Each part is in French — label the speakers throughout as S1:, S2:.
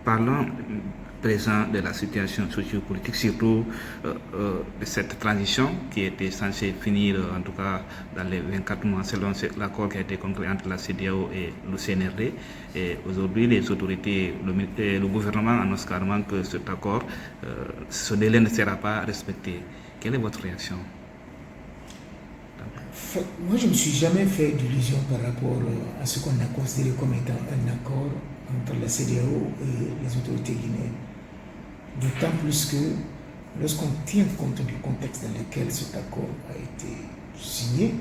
S1: Parlons présent de la situation sociopolitique, surtout de cette transition qui était censée finir, en tout cas dans les 24 mois, selon l'accord qui a été conclu entre la CEDEAO et le CNRD. Et aujourd'hui, les autorités, le gouvernement annonce carrément que cet accord, ce délai ne sera pas respecté. Quelle est votre réaction?
S2: Moi, je ne me suis jamais fait d'illusion par rapport à ce qu'on a considéré comme étant un accord entre la CEDEAO et les autorités guinéennes. D'autant plus que lorsqu'on tient compte du contexte dans lequel cet accord a été signé,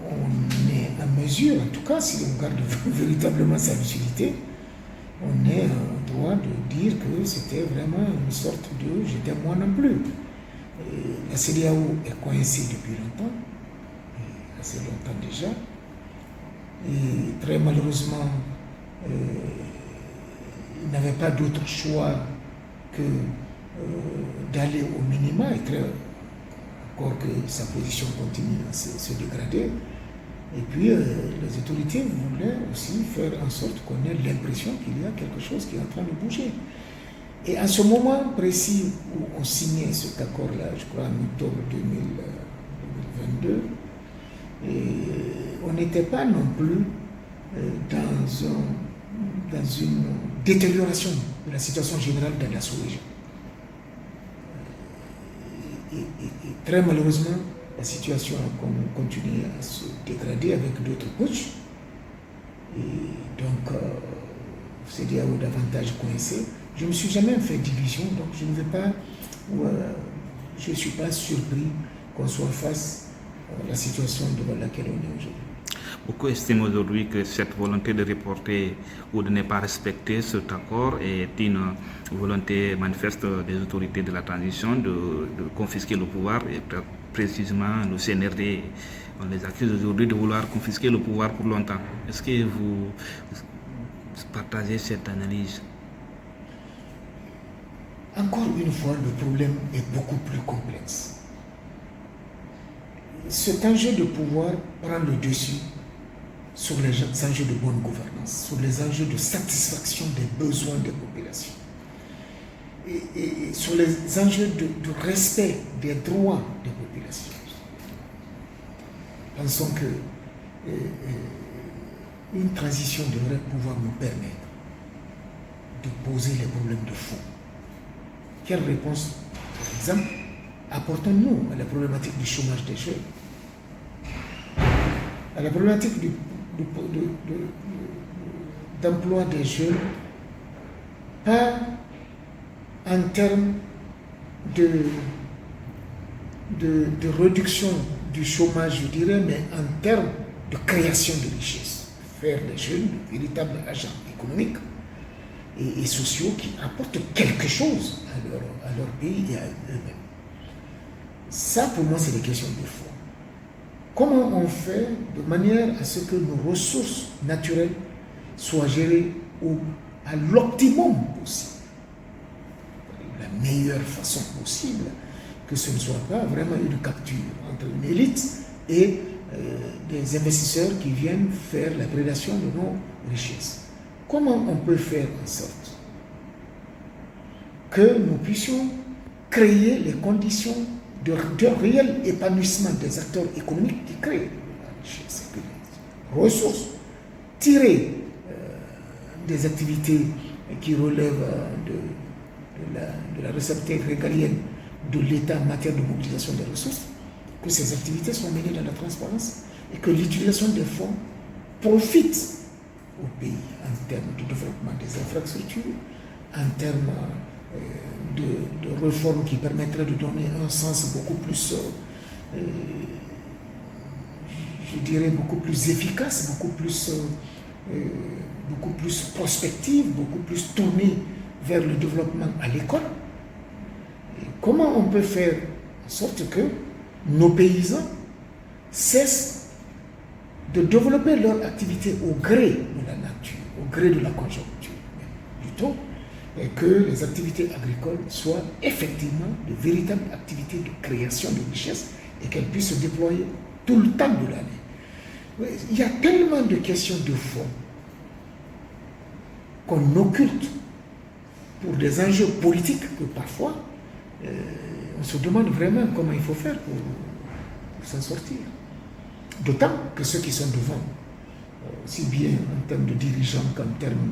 S2: on est en mesure, en tout cas si on garde véritablement sa lucidité, on est en droit de dire que c'était vraiment une sorte de « j'étais moi non plus ». La CEDEAO est coincée depuis longtemps, assez longtemps déjà, et très malheureusement, il n'avait pas d'autre choix que d'aller au minima, et encore que sa position continue à se dégrader. Et puis les autorités voulaient aussi faire en sorte qu'on ait l'impression qu'il y a quelque chose qui est en train de bouger. Et à ce moment précis où on signait cet accord-là, je crois en octobre 2022, on n'était pas non plus dans une détérioration de la situation générale dans la sous-région. Et très malheureusement, la situation a continué à se dégrader avec d'autres couches. Et donc, CEDEAO davantage coincé. Je ne me suis jamais fait d'illusion, donc je ne vais pas, je ne suis pas surpris qu'on soit face à la situation devant laquelle on est aujourd'hui.
S1: Beaucoup estiment aujourd'hui que cette volonté de reporter ou de ne pas respecter cet accord est une volonté manifeste des autorités de la transition de confisquer le pouvoir, et précisément le CNRD. On les accuse aujourd'hui de vouloir confisquer le pouvoir pour longtemps. Est-ce que vous partagez cette analyse?
S2: Encore une fois, le problème est beaucoup plus complexe. Cet enjeu de pouvoir prend le dessus sur les enjeux de bonne gouvernance, sur les enjeux de satisfaction des besoins des populations, et sur les enjeux de respect des droits des populations. Pensons que une transition devrait pouvoir nous permettre de poser les problèmes de fond. Quelle réponse, par exemple, apportons-nous à la problématique du chômage des jeunes, à la problématique d'emploi des jeunes, pas en termes de réduction du chômage, je dirais, mais en termes de création de richesse. Faire des jeunes de véritables agents économiques et sociaux qui apportent quelque chose à leur pays et à eux-mêmes. Ça, pour moi, c'est des questions de fond. Comment on fait de manière à ce que nos ressources naturelles soient gérées à l'optimum possible, la meilleure façon possible, que ce ne soit pas vraiment une capture entre une élite et des investisseurs qui viennent faire la prédation de nos richesses. Comment on peut faire en sorte que nous puissions créer les conditions de réel épanouissement des acteurs économiques qui créent la richesse, les ressources, tirer des activités qui relèvent de la recette régalienne de l'État en matière de mobilisation des ressources, que ces activités soient menées dans la transparence et que l'utilisation des fonds profite au pays en termes de développement des infrastructures, en termes de réformes qui permettraient de donner un sens beaucoup plus, je dirais, beaucoup plus efficace, beaucoup plus prospective, beaucoup plus tournée vers le développement à l'école. Et comment on peut faire en sorte que nos paysans cessent de développer leur activité au gré de la nature, au gré de la conjoncture, plutôt, et que les activités agricoles soient effectivement de véritables activités de création de richesses et qu'elles puissent se déployer tout le temps de l'année. Il y a tellement de questions de fond qu'on occulte pour des enjeux politiques que parfois on se demande vraiment comment il faut faire pour s'en sortir. D'autant que ceux qui sont devant, aussi bien en termes de dirigeants qu'en termes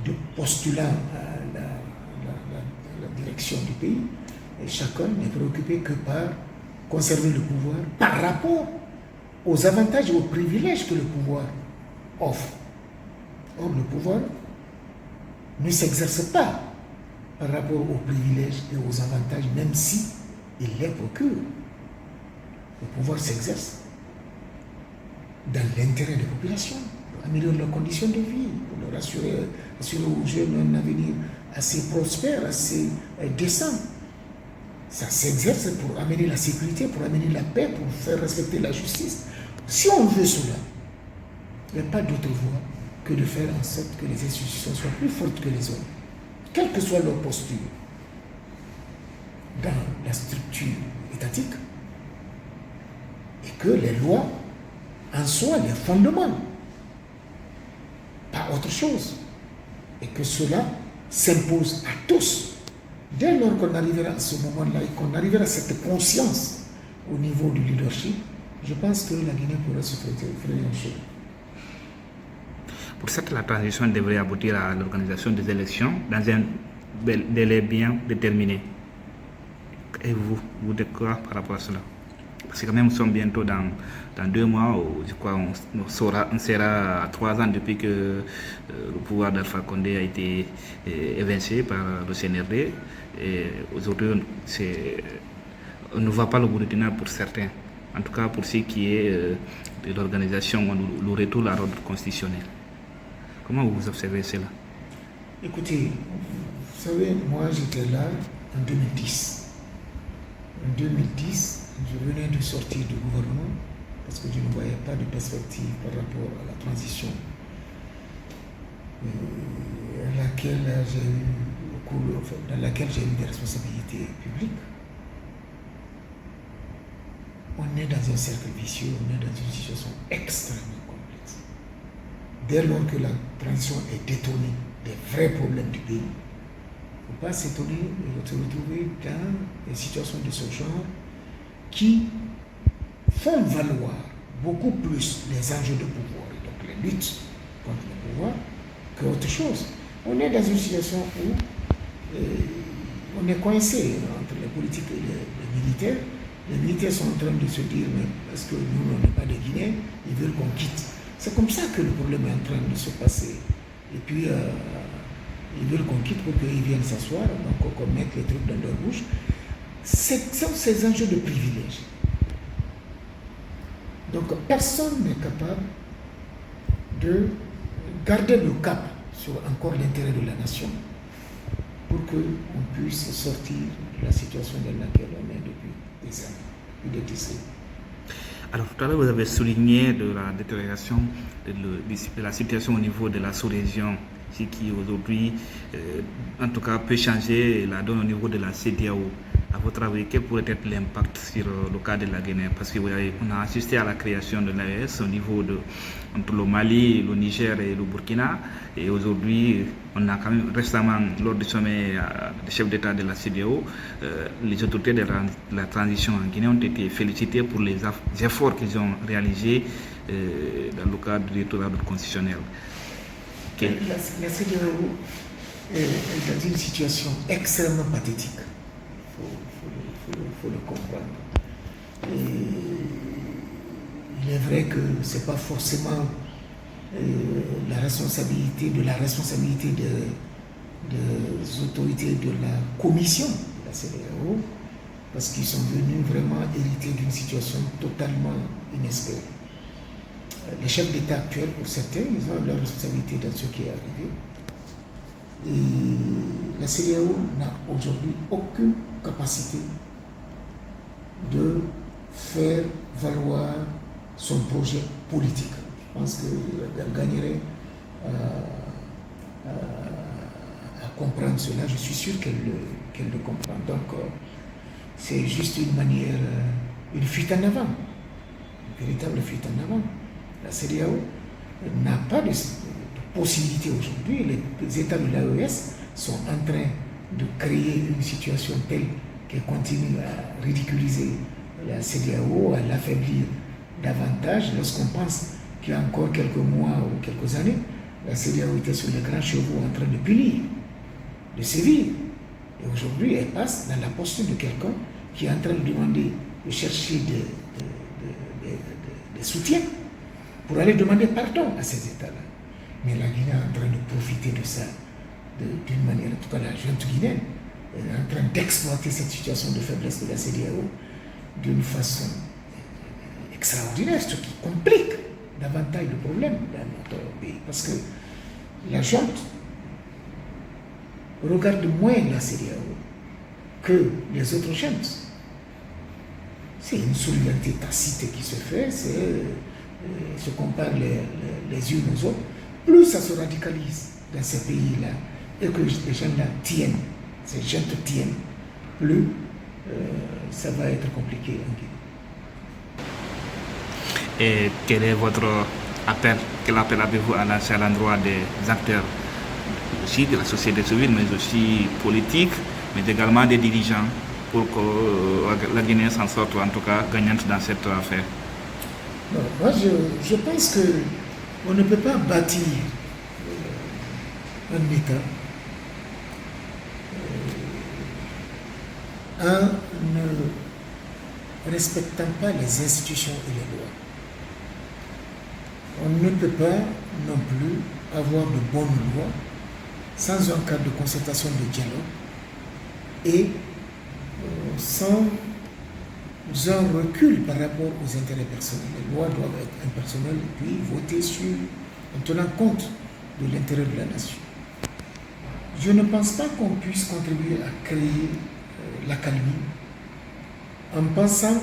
S2: de postulants à la direction du pays, et chacun n'est préoccupé que par conserver le pouvoir par rapport aux avantages et aux privilèges que le pouvoir offre. Or, le pouvoir ne s'exerce pas par rapport aux privilèges et aux avantages, même si il les procure. Le pouvoir s'exerce dans l'intérêt des populations, pour améliorer leurs conditions de vie, pour leur assurer aux jeunes un avenir assez prospère, assez décent. Ça s'exerce pour amener la sécurité, pour amener la paix, pour faire respecter la justice. Si on veut cela, il n'y a pas d'autre voie que de faire en sorte que les institutions soient plus fortes que les hommes, quelle que soit leur posture dans la structure étatique, et que les lois en soient les fondements, pas autre chose, et que cela s'impose à tous. Dès lors qu'on arrivera à ce moment-là et qu'on arrivera à cette conscience au niveau du leadership, je pense que la Guinée pourra se faire un chemin.
S1: Pour cette, la transition devrait aboutir à l'organisation des élections dans un délai bien déterminé. Et vous dites quoi par rapport à cela? Parce que quand même, nous sommes bientôt dans 2 mois, où je crois on sera à 3 ans depuis que le pouvoir d'Alpha Condé a été évincé par le CNRD. Et aujourd'hui, on ne voit pas le bout du tunnel pour certains. En tout cas, pour ce qui est de l'organisation, le retour à l'ordre constitutionnel. Comment vous observez cela?
S2: Écoutez, vous savez, moi j'étais là en 2010. En 2010, je venais de sortir du gouvernement parce que je ne voyais pas de perspective par rapport à la transition dans laquelle j'ai eu des responsabilités publiques. On est dans un cercle vicieux, on est dans une situation extrêmement complexe. Dès lors que la transition est détournée des vrais problèmes du pays, il ne faut pas s'étonner de se retrouver dans des situations de ce genre qui font valoir beaucoup plus les enjeux de pouvoir et donc les luttes contre le pouvoir qu'autre chose. On est dans une situation où on est coincé entre les politiques et les militaires. Les militaires sont en train de se dire, mais parce que nous, on n'est pas des Guinéens, ils veulent qu'on quitte. C'est comme ça que le problème est en train de se passer. Et puis, ils veulent qu'on quitte pour qu'ils viennent s'asseoir, donc qu'on mette les trucs dans leur bouche. Ce sont ces enjeux de privilèges. Donc, personne n'est capable de garder le cap sur encore l'intérêt de la nation pour qu'on puisse sortir de la situation dans laquelle on est depuis des années, depuis des décennies.
S1: Alors, tout à l'heure, vous avez souligné de la détérioration de la situation au niveau de la sous-région, ce qui aujourd'hui, en tout cas, peut changer la donne au niveau de la CEDEAO. À votre avis, quel pourrait être l'impact sur le cas de la Guinée? Parce qu'on a assisté à la création de l'AES au niveau entre le Mali, le Niger et le Burkina. Et aujourd'hui, on a quand même récemment, lors du sommet des chefs d'État de la CEDEAO, les autorités de la transition en Guinée ont été félicitées pour les efforts qu'ils ont réalisés dans le cadre du retour à l'ordre constitutionnel.
S2: La CEDEAO est dans une situation extrêmement pathétique. Il faut le comprendre. Et il est vrai que ce n'est pas forcément la responsabilité des autorités de la commission de la CEDEAO, parce qu'ils sont venus vraiment hériter d'une situation totalement inespérée. Les chefs d'État actuels, pour certains, ils ont leur responsabilité dans ce qui est arrivé. Et la CEDEAO n'a aujourd'hui aucune capacité de faire valoir son projet politique. Je pense qu'elle gagnerait à comprendre cela. Je suis sûr qu'elle le comprend. Donc, c'est juste une manière, une fuite en avant, une véritable fuite en avant. La CEDEAO n'a pas de possibilité aujourd'hui. Les États de l'AES sont en train de créer une situation telle qu'elle continue à ridiculiser la CEDEAO, à l'affaiblir davantage. Lorsqu'on pense qu'il y a encore quelques mois ou quelques années, la CEDEAO était sur les grands chevaux en train de punir, de sévir. Et aujourd'hui, elle passe dans la posture de quelqu'un qui est en train de demander, de chercher des soutiens pour aller demander pardon à ces États-là. Mais la Guinée est en train de profiter de ça d'une manière, en tout cas la junte guinéenne, est en train d'exploiter cette situation de faiblesse de la CEDEAO d'une façon extraordinaire, ce qui complique davantage le problème dans notre pays. Parce que la junte regarde moins la CEDEAO que les autres juntes. C'est une solidarité tacite qui se fait, se compare les unes aux autres. Plus ça se radicalise dans ces pays-là et que les gens-là tiennent, ces gens tiennent, plus ça va être compliqué en Guinée.
S1: Et quel est votre appel? Quel appel avez-vous à lancer à l'endroit des acteurs aussi de la société civile, mais aussi politique, mais également des dirigeants, pour que la Guinée s'en sorte, en tout cas gagnante dans cette affaire?
S2: Non, moi, je pense qu'on ne peut pas bâtir un État en ne respectant pas les institutions et les lois. On ne peut pas non plus avoir de bonnes lois sans un cadre de concertation, de dialogue et sans un recul par rapport aux intérêts personnels. Les lois doivent être impersonnelles et puis votées en tenant compte de l'intérêt de la nation. Je ne pense pas qu'on puisse contribuer à créer l'accalmie en pensant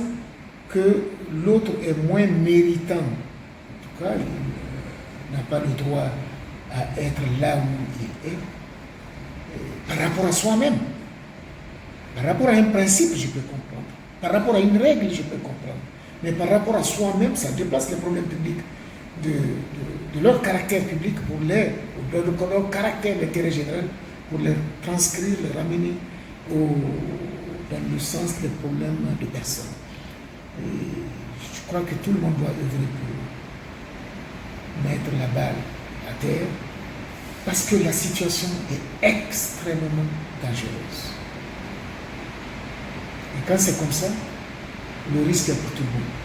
S2: que l'autre est moins méritant. En tout cas, il n'a pas le droit à être là où il est par rapport à soi-même. Par rapport à un principe, je peux comprendre. Par rapport à une règle, je peux comprendre. Mais par rapport à soi-même, ça déplace les problèmes publics de leur caractère public de leur caractère d'intérêt général, pour les transcrire, les ramener dans le sens des problèmes de personnes. Et je crois que tout le monde doit œuvrer pour mettre la balle à terre, parce que la situation est extrêmement dangereuse. Et quand c'est comme ça, le risque est pour tout le monde.